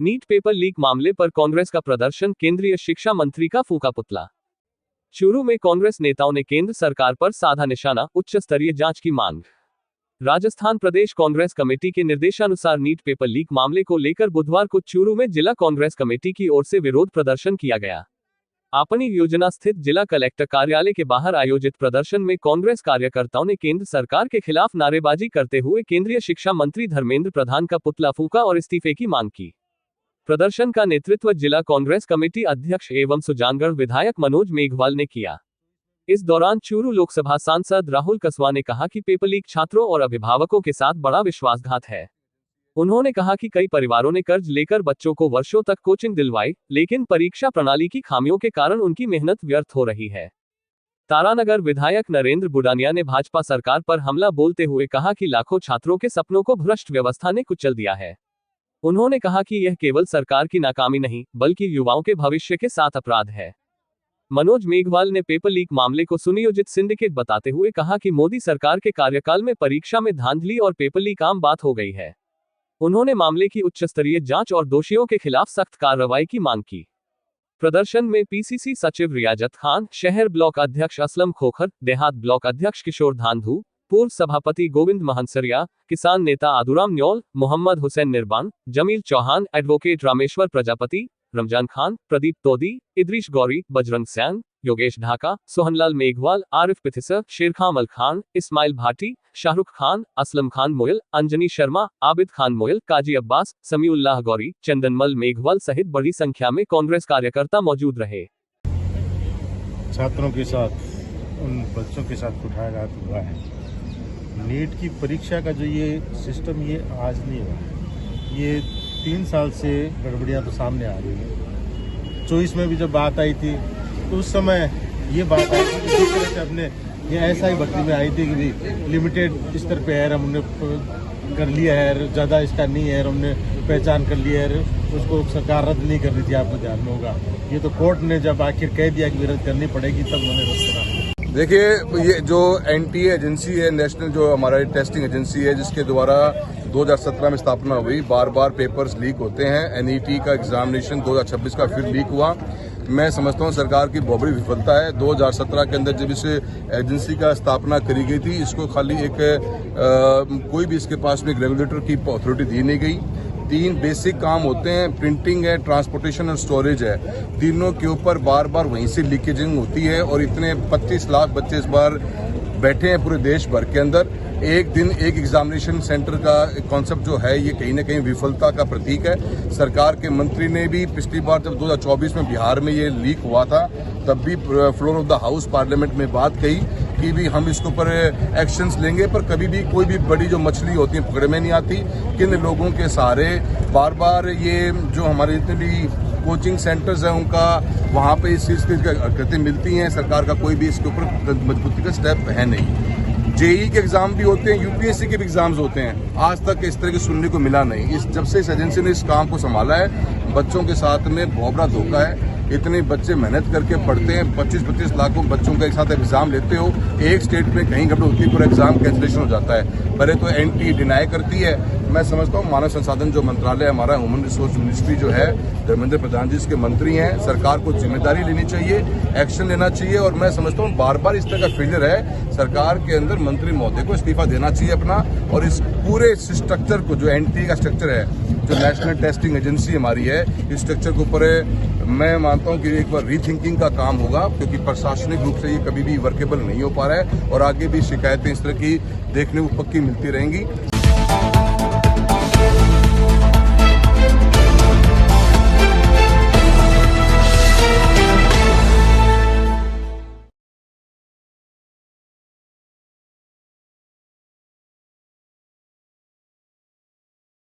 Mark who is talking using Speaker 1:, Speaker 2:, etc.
Speaker 1: NEET paper leak मामले पर कांग्रेस का प्रदर्शन, केंद्रीय शिक्षा मंत्री का फूंका पुतला। चूरू में कांग्रेस नेताओं ने केंद्र सरकार पर साधा निशाना, उच्च स्तरीय जांच की मांग। राजस्थान प्रदेश कांग्रेस कमेटी के निर्देशानुसार नीट पेपर लीक मामले को लेकर बुधवार को चूरू में जिला कांग्रेस कमेटी की ओर से विरोध प्रदर्शन किया गया। आपनी योजना स्थित जिला कलेक्टर कार्यालय के बाहर आयोजित प्रदर्शन में कांग्रेस कार्यकर्ताओं ने केंद्र सरकार के खिलाफ नारेबाजी करते हुए केंद्रीय शिक्षा मंत्री धर्मेंद्र प्रधान का पुतला फूंका और इस्तीफे की मांग की। प्रदर्शन का नेतृत्व जिला कांग्रेस कमेटी अध्यक्ष एवं सुजानगढ़ विधायक मनोज मेघवाल ने किया। इस दौरान चूरू लोकसभा सांसद राहुल कसवा ने कहा कि पेपर लीक छात्रों और अभिभावकों के साथ बड़ा विश्वासघात है। उन्होंने कहा कि कई परिवारों ने कर्ज लेकर बच्चों को वर्षों तक कोचिंग दिलवाई, लेकिन परीक्षा प्रणाली की खामियों के कारण उनकी मेहनत व्यर्थ हो रही है। तारानगर विधायक नरेंद्र बुडानिया ने भाजपा सरकार पर हमला बोलते हुए कहा कि लाखों छात्रों के सपनों को भ्रष्ट व्यवस्था ने कुचल दिया है। उन्होंने कहा कि यह केवल सरकार की नाकामी नहीं, बल्कि युवाओं के भविष्य के साथ अपराध है। मनोज मेघवाल ने पेपर लीक मामले को सुनियोजित सिंडिकेट बताते हुए कहा कि मोदी सरकार के कार्यकाल में परीक्षा में धांधली और पेपर लीक आम बात हो गई है। उन्होंने मामले की उच्च स्तरीय जांच और दोषियों के खिलाफ सख्त कार्रवाई की मांग की। प्रदर्शन में पीसीसी सचिव रियाजत खान, शहर ब्लॉक अध्यक्ष असलम खोखर, देहात ब्लॉक अध्यक्ष किशोर धांधु, पूर्व सभापति गोविंद महंसरिया, किसान नेता Aduram Noel, Mohammad Hussain निर्बान, Jameel Chauhan, advocate Rameshwar Prajapati, Ramzan Khan, Pradeep तोदी, Idris Gauri, Bajrang San, Yogesh Dhaka, Sohanlal Meghwal, Arif पिथिसर, शेरखामल Khan, Ismail Bhati, Shahrukh Khan, Aslam Khan Moyal, Anjani Sharma, Abid Khan Moyal, काजी अब्बास, समीउल्लाह गौरी, चंदनमल मेघवाल सहित बड़ी संख्या में कांग्रेस कार्यकर्ता मौजूद रहे।
Speaker 2: छात्रों के साथ, उन बच्चों के साथ कुठाराघात हुआ है। नीट की परीक्षा का जो ये सिस्टम, ये आज नहीं हुआ, ये 3 साल से गड़बड़ियां तो सामने आ रही हैं। 24 में भी जब बात आई थी तो उस समय ये बात आई थी कि जिस तरह से अपने ये ऐसा ही भर्ती में आई थी कि भी लिमिटेड स्तर पे है, हमने कर लिया है, ज़्यादा इसका नहीं है, हमने पहचान कर लिया है, उसको सरकार रद्द नहीं कर रही थी, आपको ध्यान में होगा। ये तो कोर्ट ने जब आखिर कह दिया कि रद्द करनी पड़ेगी तब उन्होंने रद्द करा।
Speaker 3: देखिए, ये जो एनटीए एजेंसी है, नेशनल जो हमारा टेस्टिंग एजेंसी है, जिसके द्वारा 2017 में स्थापना हुई, बार बार पेपर्स लीक होते हैं। एनईटी का एग्जामिनेशन 2026 का फिर लीक हुआ। मैं समझता हूँ सरकार की बहुत बड़ी विफलता है। 2017 के अंदर जब इस एजेंसी का स्थापना करी गई थी, इसको खाली कोई भी इसके पास में एक रेगुलेटर की अथॉरिटी दी नहीं गई। 3 बेसिक काम होते हैं, प्रिंटिंग है, ट्रांसपोर्टेशन और स्टोरेज है। तीनों के ऊपर बार बार वहीं से लीकेजिंग होती है और इतने 25 लाख बच्चे इस बार बैठे हैं पूरे देश भर के अंदर। एक दिन एक एग्जामिनेशन सेंटर का कॉन्सेप्ट जो है, ये कहीं ना कहीं विफलता का प्रतीक है। सरकार के मंत्री ने भी पिछली बार जब 2024 में बिहार में ये लीक हुआ था, तब भी floor of the house parliament में बात कही कि भी हम इसके ऊपर एक्शंस लेंगे, पर कभी भी कोई भी बड़ी जो मछली होती है पकड़ में नहीं आती। किन लोगों के सहारे बार बार ये जो हमारे जितने भी कोचिंग सेंटर्स हैं, उनका वहाँ पे इस चीज़ की आकृति मिलती हैं। सरकार का कोई भी इसके ऊपर मजबूती का स्टेप है नहीं। जेई के एग्जाम भी होते हैं, यूपीएससी के भी एग्जाम्स होते हैं, आज तक इस तरह की सुनने को मिला नहीं। जब से इस एजेंसी ने इस काम को संभाला है, बच्चों के साथ में बहुत बड़ा धोखा है। इतने बच्चे मेहनत करके पढ़ते हैं, 25-25 लाखों बच्चों का एक साथ एग्जाम लेते हो, एक स्टेट में कहीं गड़बड़ होती है, पूरा एग्जाम कैंसिलेशन हो जाता है। पहले तो एनटी डिनाई करती है। मैं समझता हूँ मानव संसाधन जो मंत्रालय हमारा, ह्यूमन रिसोर्स मिनिस्ट्री जो है, धर्मेंद्र प्रधान जी इसके मंत्री हैं, सरकार को जिम्मेदारी लेनी चाहिए, एक्शन लेना चाहिए। और मैं समझता हूँ बार बार इस तरह का फेलियर है, सरकार के अंदर मंत्री महोदय को इस्तीफा देना चाहिए अपना, और इस पूरे स्ट्रक्चर को, जो एनटी का स्ट्रक्चर है, जो नेशनल टेस्टिंग एजेंसी हमारी है, इस स्ट्रक्चर के ऊपर मैं मानता हूं कि एक बार रीथिंकिंग का काम होगा, क्योंकि प्रशासनिक रूप से ये कभी भी वर्केबल नहीं हो पा रहा है और आगे भी शिकायतें इस तरह की देखने को पक्की मिलती रहेंगी।